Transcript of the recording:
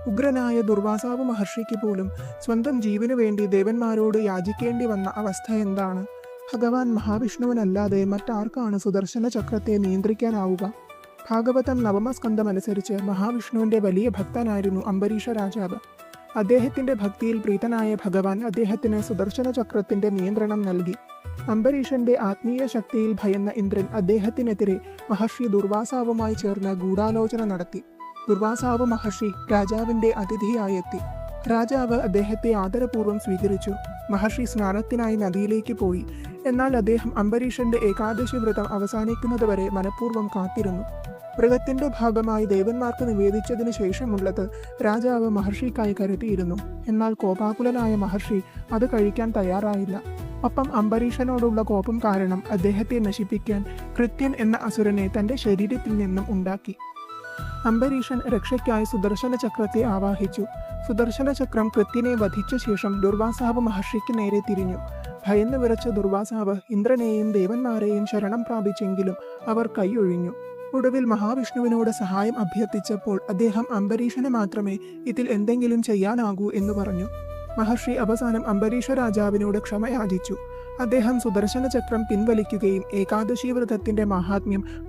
ഉഗ്രനായ ദുർവാസാവ് മഹർഷിക്ക് പോലും സ്വന്തം ജീവനു വേണ്ടി ദേവന്മാരോട് യാചിക്കേണ്ടി വന്ന അവസ്ഥ എന്താണ്? ഭഗവാൻ മഹാവിഷ്ണുവിനല്ലാതെ മറ്റാർക്കാണ് സുദർശന ചക്രത്തെ നിയന്ത്രിക്കാനാവുക? ഭാഗവതം നവമസ്കന്ധമനുസരിച്ച് മഹാവിഷ്ണുവിന്റെ വലിയ ഭക്തനായിരുന്നു അംബരീഷ രാജാവ്. അദ്ദേഹത്തിന്റെ ഭക്തിയിൽ പ്രീതനായ ഭഗവാൻ അദ്ദേഹത്തിന് സുദർശന ചക്രത്തിന്റെ നിയന്ത്രണം നൽകി. അംബരീഷന്റെ ആത്മീയ ശക്തിയിൽ ഭയന്ന ഇന്ദ്രൻ അദ്ദേഹത്തിനെതിരെ മഹർഷി ദുർവാസാവുമായി ചേർന്ന് ഗൂഢാലോചന നടത്തി. ദുർവാസാവ് മഹർഷി രാജാവിന്റെ അതിഥിയായെത്തി. രാജാവ് അദ്ദേഹത്തെ ആദരപൂർവ്വം സ്വീകരിച്ചു. മഹർഷി സ്നാനത്തിനായി നദിയിലേക്ക് പോയി. എന്നാൽ അദ്ദേഹം അംബരീഷന്റെ ഏകാദശി വ്രതം അവസാനിക്കുന്നതുവരെ മനഃപൂർവ്വം കാത്തിരുന്നു. വ്രതത്തിന്റെ ഭാഗമായി ദേവന്മാർക്ക് നിവേദിച്ചതിന് ശേഷമുള്ളത് രാജാവ് മഹർഷിക്കായി കരുതിയിരുന്നു. എന്നാൽ കോപാകുലനായ മഹർഷി അത് കഴിക്കാൻ തയ്യാറായില്ല. ഒപ്പം അംബരീഷനോടുള്ള കോപം കാരണം അദ്ദേഹത്തെ നശിപ്പിക്കാൻ കൃത്യൻ എന്ന അസുരനെ തന്റെ ശരീരത്തിൽ നിന്നും ഉണ്ടാക്കി. അംബരീഷൻ രക്ഷയ്ക്കായി സുദർശന ചക്രത്തെ ആവാഹിച്ചു. സുദർശന ചക്രം കൃത്യനെ വധിച്ച ശേഷം ദുർവാസാവ് മഹർഷിക്ക് നേരെ തിരിഞ്ഞു. ഭയന്നു വിറച്ച ദുർവാസാവ് ഇന്ദ്രനെയും ദേവന്മാരെയും ശരണം പ്രാപിച്ചെങ്കിലും അവർ കൈയൊഴിഞ്ഞു. ഒടുവിൽ മഹാവിഷ്ണുവിനോട് സഹായം അഭ്യർത്ഥിച്ചപ്പോൾ അദ്ദേഹം അംബരീഷന് മാത്രമേ ഇതിൽ എന്തെങ്കിലും ചെയ്യാനാകൂ എന്ന് പറഞ്ഞു. മഹർഷി അവസാനം അംബരീഷ രാജാവിനോട് ക്ഷമയാചിച്ചു. അദ്ദേഹം സുദർശന ചക്രം പിൻവലിക്കുകയും ഏകാദശി വ്രതത്തിന്റെ മാഹാത്മ്യം